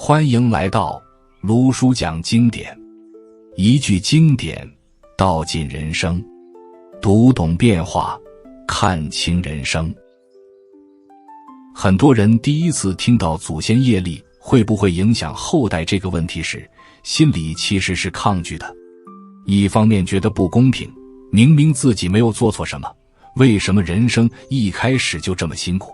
欢迎来到卢叔讲经典，一句经典道尽人生，读懂变化，看清人生。很多人第一次听到祖先业力会不会影响后代这个问题时，心里其实是抗拒的。一方面觉得不公平，明明自己没有做错什么，为什么人生一开始就这么辛苦？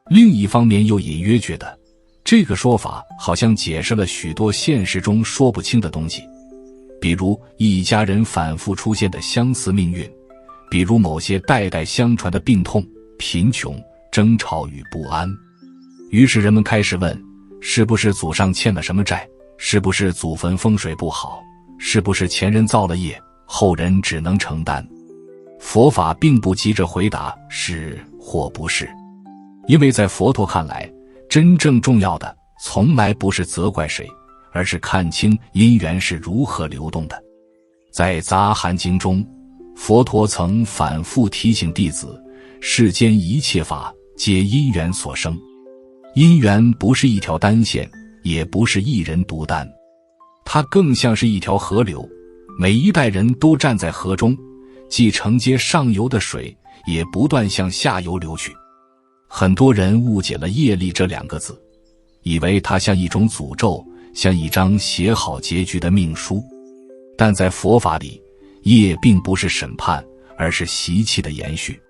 另一方面又隐约觉得这个说法好像解释了许多现实中说不清的东西，比如一家人反复出现的相似命运，比如某些代代相传的病痛、贫穷、争吵与不安。于是人们开始问，是不是祖上欠了什么债？是不是祖坟风水不好？是不是前人造了业，后人只能承担？佛法并不急着回答是或不是，因为在佛陀看来，真正重要的从来不是责怪谁，而是看清因缘是如何流动的。在杂含经中，佛陀曾反复提醒弟子，世间一切法皆因缘所生，因缘不是一条单线，也不是一人独担，它更像是一条河流，每一代人都站在河中，既承接上游的水，也不断向下游流去。很多人误解了业力这两个字，以为它像一种诅咒，像一张写好结局的命书。但在佛法里，业并不是审判，而是习气的延续。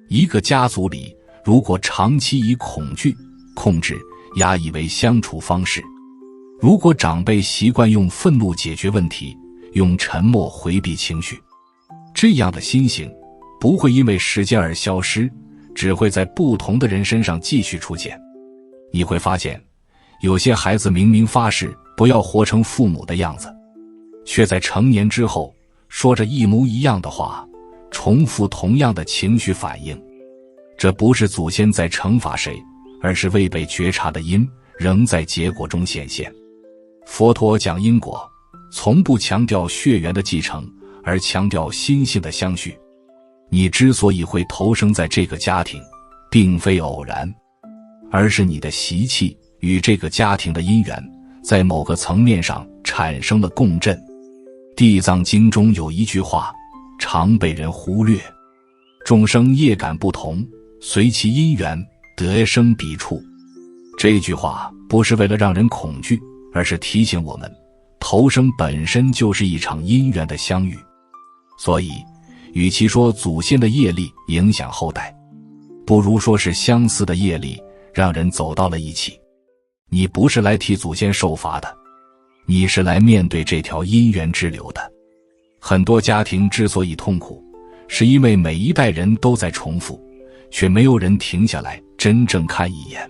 一个家族里，如果长期以恐惧、控制、压抑为相处方式，如果长辈习惯用愤怒解决问题，用沉默回避情绪，这样的心性不会因为时间而消失，只会在不同的人身上继续出现。你会发现，有些孩子明明发誓不要活成父母的样子，却在成年之后说着一模一样的话，重复同样的情绪反应。这不是祖先在惩罚谁，而是未被觉察的因仍在结果中显现。佛陀讲因果，从不强调血缘的继承，而强调心性的相续。你之所以会投生在这个家庭，并非偶然，而是你的习气与这个家庭的因缘在某个层面上产生了共振。地藏经中有一句话常被人忽略，众生业感不同，随其因缘得生彼处。这句话不是为了让人恐惧，而是提醒我们，投生本身就是一场因缘的相遇。所以与其说祖先的业力影响后代，不如说是相似的业力让人走到了一起。你不是来替祖先受罚的，你是来面对这条因缘之流的。很多家庭之所以痛苦，是因为每一代人都在重复，却没有人停下来真正看一眼，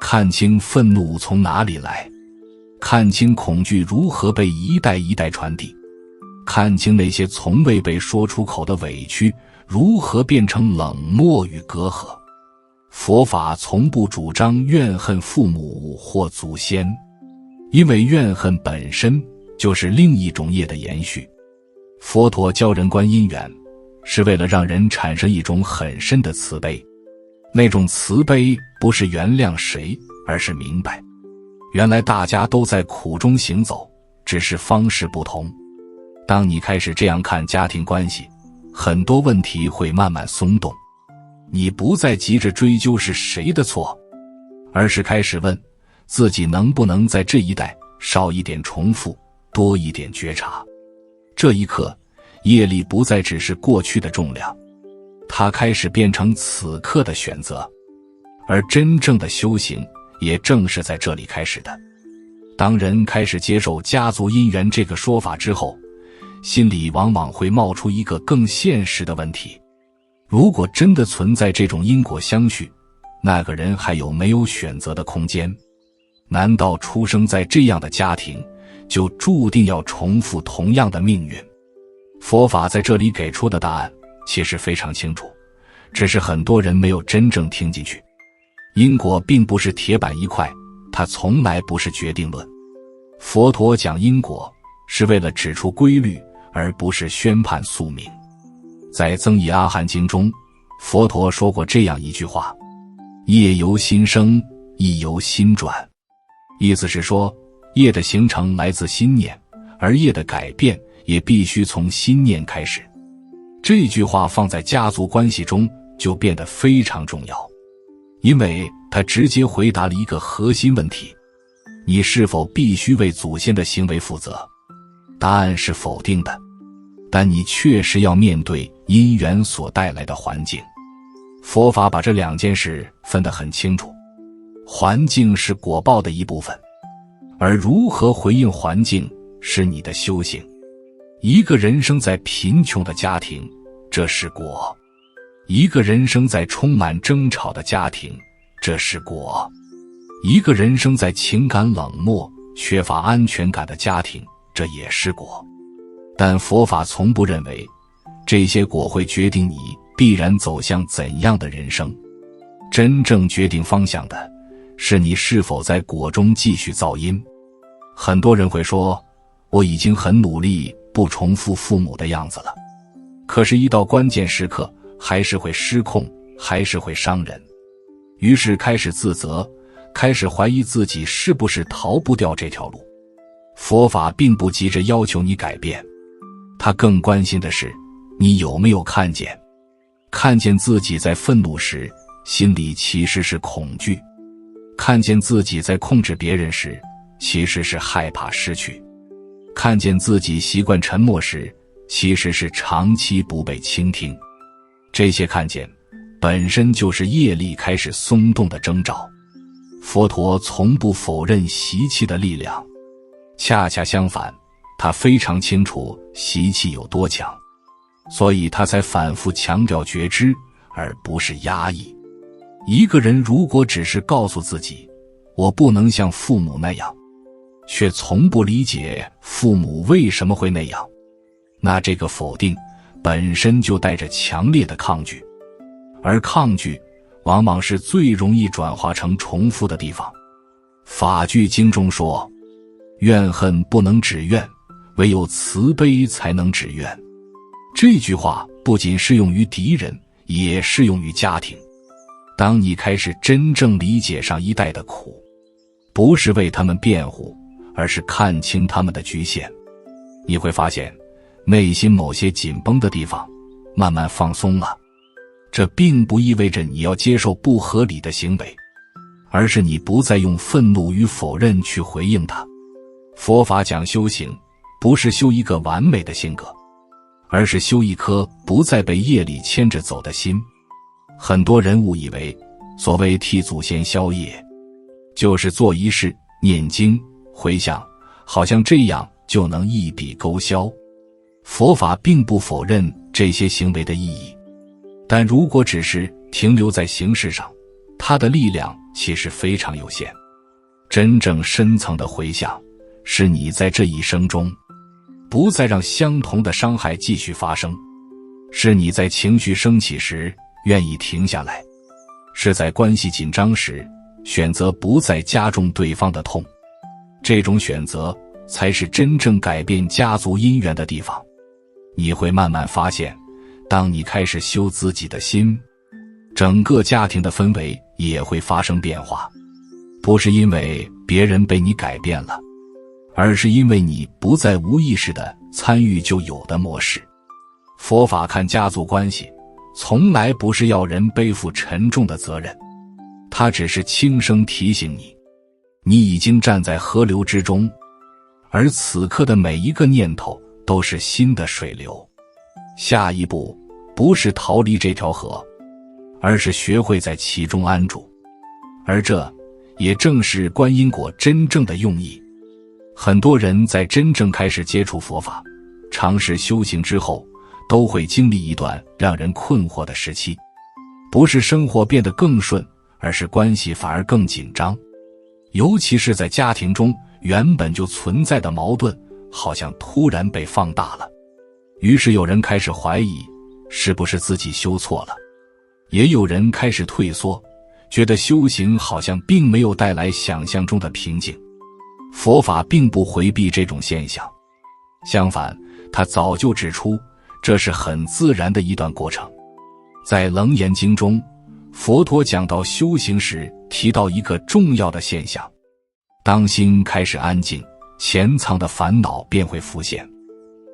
看清愤怒从哪里来，看清恐惧如何被一代一代传递，看清那些从未被说出口的委屈如何变成冷漠与隔阂。佛法从不主张怨恨父母或祖先，因为怨恨本身就是另一种业的延续。佛陀教人观因缘，是为了让人产生一种很深的慈悲。那种慈悲不是原谅谁，而是明白，原来大家都在苦中行走，只是方式不同。当你开始这样看家庭关系，很多问题会慢慢松动。你不再急着追究是谁的错，而是开始问自己能不能在这一代少一点重复，多一点觉察。这一刻，业力不再只是过去的重量，它开始变成此刻的选择。而真正的修行也正是在这里开始的。当人开始接受家族因缘这个说法之后，心里往往会冒出一个更现实的问题：如果真的存在这种因果相续，那个人还有没有选择的空间？难道出生在这样的家庭，就注定要重复同样的命运？佛法在这里给出的答案其实非常清楚，只是很多人没有真正听进去。因果并不是铁板一块，它从来不是决定论。佛陀讲因果，是为了指出规律，而不是宣判宿命。在增益阿含经中，佛陀说过这样一句话：业由心生，亦由心转。意思是说，业的形成来自心念，而业的改变也必须从心念开始。这句话放在家族关系中就变得非常重要，因为它直接回答了一个核心问题：你是否必须为祖先的行为负责？答案是否定的，但你确实要面对因缘所带来的环境。佛法把这两件事分得很清楚，环境是果报的一部分，而如何回应环境是你的修行。一个人生在贫穷的家庭，这是果；一个人生在充满争吵的家庭，这是果；一个人生在情感冷漠、缺乏安全感的家庭，这也是果。但佛法从不认为这些果会决定你必然走向怎样的人生。真正决定方向的是你是否在果中继续造因。很多人会说，我已经很努力不重复父母的样子了，可是一到关键时刻还是会失控，还是会伤人，于是开始自责，开始怀疑自己是不是逃不掉这条路。佛法并不急着要求你改变，他更关心的是你有没有看见自己在愤怒时心里其实是恐惧，看见自己在控制别人时其实是害怕失去，看见自己习惯沉默时其实是长期不被倾听。这些看见本身就是业力开始松动的征兆。佛陀从不否认习气的力量，恰恰相反，他非常清楚习气有多强，所以他才反复强调觉知，而不是压抑。一个人如果只是告诉自己我不能像父母那样，却从不理解父母为什么会那样，那这个否定本身就带着强烈的抗拒，而抗拒往往是最容易转化成重复的地方。法句经中说，怨恨不能止怨，唯有慈悲才能止怨。这句话不仅适用于敌人，也适用于家庭。当你开始真正理解上一代的苦，不是为他们辩护，而是看清他们的局限，你会发现内心某些紧绷的地方慢慢放松了。这并不意味着你要接受不合理的行为，而是你不再用愤怒与否认去回应它。佛法讲修行，不是修一个完美的性格，而是修一颗不再被业力牵着走的心。很多人误以为所谓替祖先消业，就是做仪式、念经、回向，好像这样就能一笔勾销。佛法并不否认这些行为的意义，但如果只是停留在形式上，它的力量其实非常有限。真正深层的回向，是你在这一生中不再让相同的伤害继续发生，是你在情绪升起时愿意停下来，是在关系紧张时选择不再加重对方的痛。这种选择才是真正改变家族因缘的地方。你会慢慢发现，当你开始修自己的心，整个家庭的氛围也会发生变化。不是因为别人被你改变了，而是因为你不再无意识地参与就有的模式。佛法看家族关系，从来不是要人背负沉重的责任，它只是轻声提醒你，你已经站在河流之中，而此刻的每一个念头都是新的水流。下一步不是逃离这条河，而是学会在其中安住。而这也正是观因果真正的用意。很多人在真正开始接触佛法、尝试修行之后，都会经历一段让人困惑的时期。不是生活变得更顺，而是关系反而更紧张。尤其是在家庭中，原本就存在的矛盾好像突然被放大了。于是有人开始怀疑，是不是自己修错了？也有人开始退缩，觉得修行好像并没有带来想象中的平静。佛法并不回避这种现象，相反，它早就指出，这是很自然的一段过程。在《楞严经》中，佛陀讲到修行时提到一个重要的现象，当心开始安静，潜藏的烦恼便会浮现。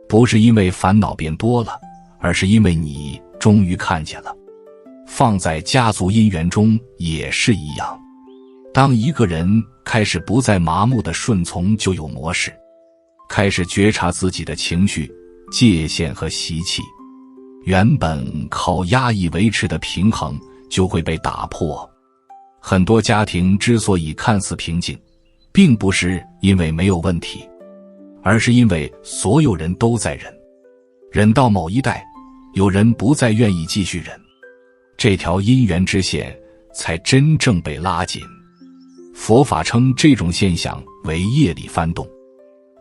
不是因为烦恼变多了，而是因为你终于看见了。放在家族姻缘中也是一样，当一个人开始不再麻木的顺从旧有模式，开始觉察自己的情绪、界限和习气，原本靠压抑维持的平衡就会被打破。很多家庭之所以看似平静，并不是因为没有问题，而是因为所有人都在忍。忍到某一代，有人不再愿意继续忍，这条姻缘之线才真正被拉紧。佛法称这种现象为业力翻动。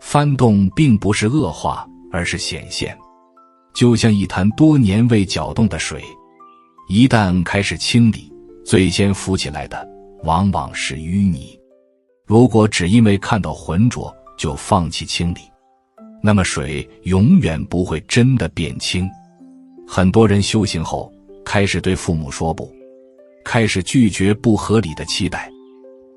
翻动并不是恶化，而是显现。就像一潭多年未搅动的水，一旦开始清理，最先浮起来的往往是淤泥。如果只因为看到浑浊就放弃清理，那么水永远不会真的变清。很多人修行后开始对父母说不，开始拒绝不合理的期待，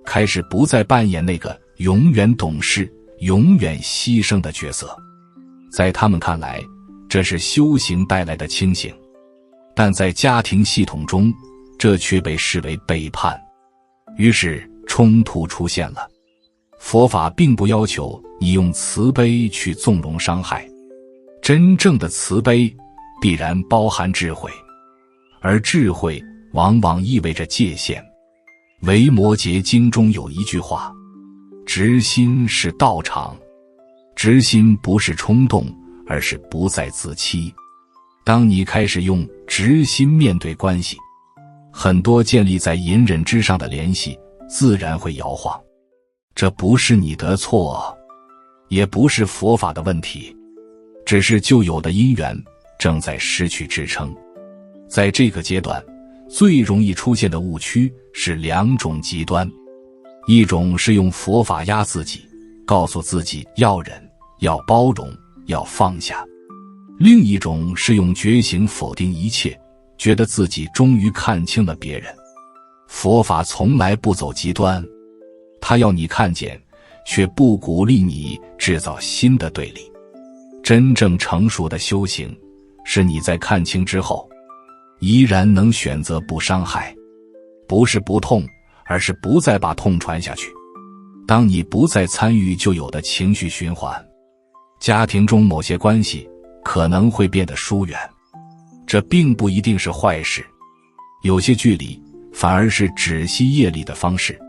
开始不再扮演那个永远懂事、永远牺牲的角色。在他们看来，这是修行带来的清醒，但在家庭系统中，这却被视为背叛。于是冲突出现了。佛法并不要求你用慈悲去纵容伤害，真正的慈悲必然包含智慧，而智慧往往意味着界限。维摩诘经中有一句话：直心是道场。直心不是冲动，而是不再自欺。当你开始用直心面对关系，很多建立在隐忍之上的联系自然会摇晃。这不是你的错，也不是佛法的问题，只是旧有的因缘正在失去支撑。在这个阶段，最容易出现的误区是两种极端。一种是用佛法压自己，告诉自己要忍、要包容、要放下；另一种是用觉醒否定一切，觉得自己终于看清了别人。佛法从来不走极端，它要你看见，却不鼓励你制造新的对立。真正成熟的修行，是你在看清之后，依然能选择不伤害，不是不痛，而是不再把痛传下去。当你不再参与旧有的情绪循环，家庭中某些关系可能会变得疏远，这并不一定是坏事，有些距离反而是止息业力的方式。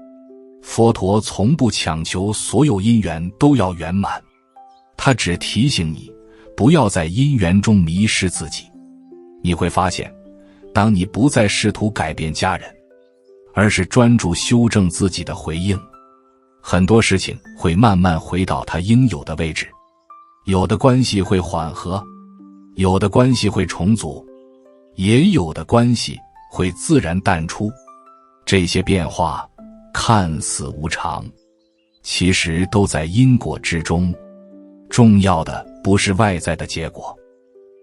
佛陀从不强求所有因缘都要圆满，他只提醒你不要在因缘中迷失自己。你会发现，当你不再试图改变家人，而是专注修正自己的回应，很多事情会慢慢回到它应有的位置。有的关系会缓和，有的关系会重组，也有的关系会自然淡出。这些变化看似无常，其实都在因果之中。重要的不是外在的结果，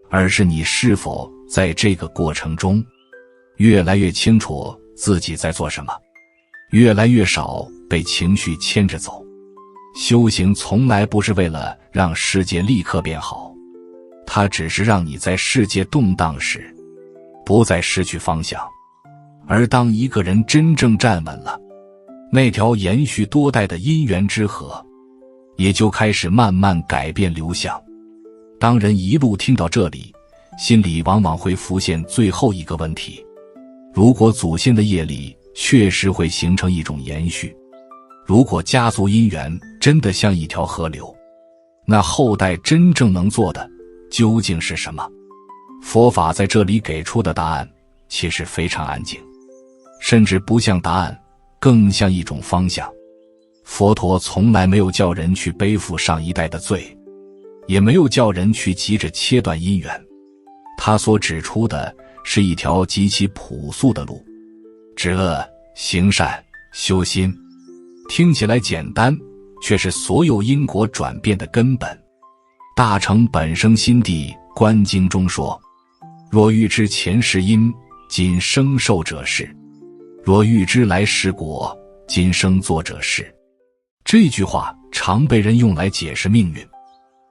而是你是否在这个过程中越来越清楚自己在做什么，越来越少被情绪牵着走。修行从来不是为了让世界立刻变好，它只是让你在世界动荡时不再失去方向。而当一个人真正站稳了，那条延续多代的因缘之河也就开始慢慢改变流向。当人一路听到这里，心里往往会浮现最后一个问题：如果祖先的业力确实会形成一种延续，如果家族因缘真的像一条河流，那后代真正能做的究竟是什么？佛法在这里给出的答案其实非常安静，甚至不像答案，更像一种方向。佛陀从来没有叫人去背负上一代的罪，也没有叫人去急着切断因缘。他所指出的是一条极其朴素的路：止恶、行善、修心。听起来简单，却是所有因果转变的根本。大乘本生心地观经中说：若欲知前世因，今生受者是；若欲知来世果，今生作者是。这句话常被人用来解释命运，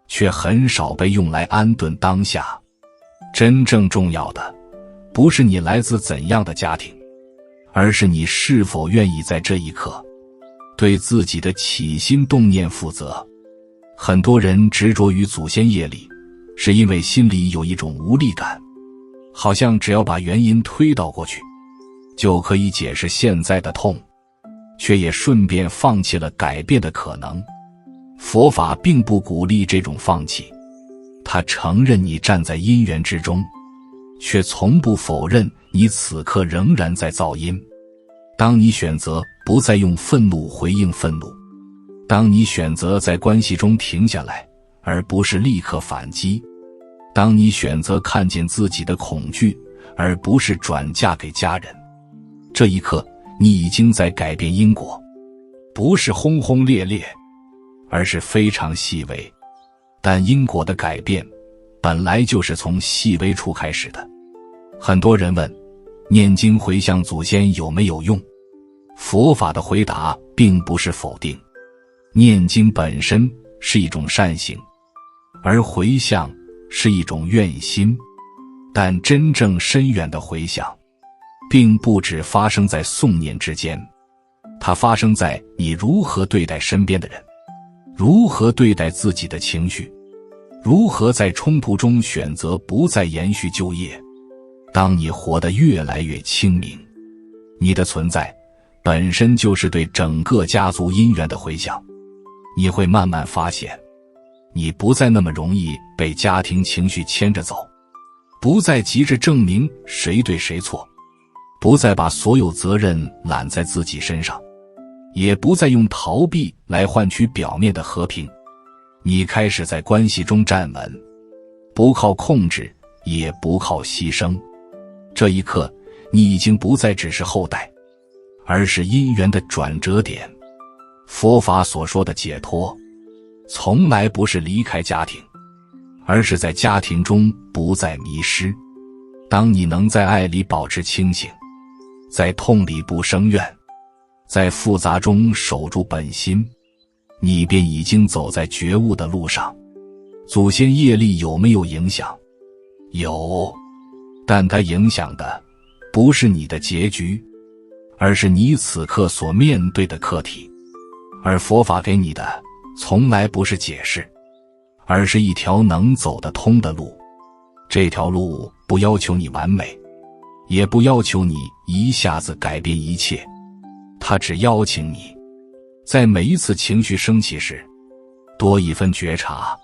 却很少被用来安顿当下。真正重要的，不是你来自怎样的家庭，而是你是否愿意在这一刻对自己的起心动念负责。很多人执着于祖先业力，是因为心里有一种无力感，好像只要把原因推导过去，就可以解释现在的痛，却也顺便放弃了改变的可能。佛法并不鼓励这种放弃，它承认你站在因缘之中，却从不否认你此刻仍然在造因。当你选择不再用愤怒回应愤怒，当你选择在关系中停下来，而不是立刻反击，当你选择看见自己的恐惧，而不是转嫁给家人，这一刻你已经在改变因果，不是轰轰烈烈，而是非常细微。但因果的改变本来就是从细微处开始的。很多人问，念经回向祖先有没有用？佛法的回答并不是否定，念经本身是一种善行，而回向是一种愿心。但真正深远的回向，并不只发生在诵念之间，它发生在你如何对待身边的人，如何对待自己的情绪，如何在冲突中选择不再延续旧业。当你活得越来越清明，你的存在本身就是对整个家族因缘的回响。你会慢慢发现，你不再那么容易被家庭情绪牵着走，不再急着证明谁对谁错，不再把所有责任揽在自己身上，也不再用逃避来换取表面的和平。你开始在关系中站稳，不靠控制，也不靠牺牲。这一刻，你已经不再只是后代，而是因缘的转折点。佛法所说的解脱，从来不是离开家庭，而是在家庭中不再迷失。当你能在爱里保持清醒，在痛里不生怨，在复杂中守住本心，你便已经走在觉悟的路上。祖先业力有没有影响？有，但它影响的不是你的结局，而是你此刻所面对的课题。而佛法给你的从来不是解释，而是一条能走得通的路。这条路不要求你完美，也不要求你一下子改变一切，它只邀请你在每一次情绪升起时，多一分觉察，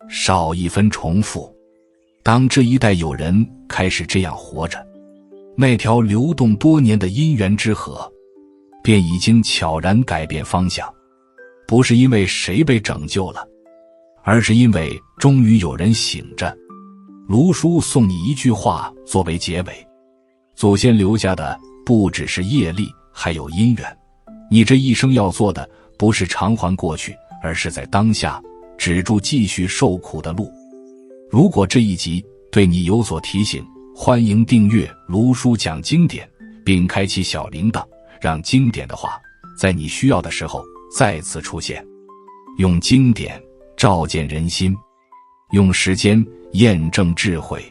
少一分重复。当这一代有人开始这样活着，那条流动多年的因缘之河便已经悄然改变方向。不是因为谁被拯救了，而是因为终于有人醒着。卢叔送你一句话作为结尾：祖先留下的不只是业力，还有因缘。你这一生要做的不是偿还过去，而是在当下止住继续受苦的路。如果这一集对你有所提醒，欢迎订阅卢叔讲经典，并开启小铃铛，让经典的话在你需要的时候再次出现。用经典照见人心，用时间验证智慧。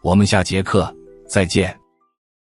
我们下节课再见。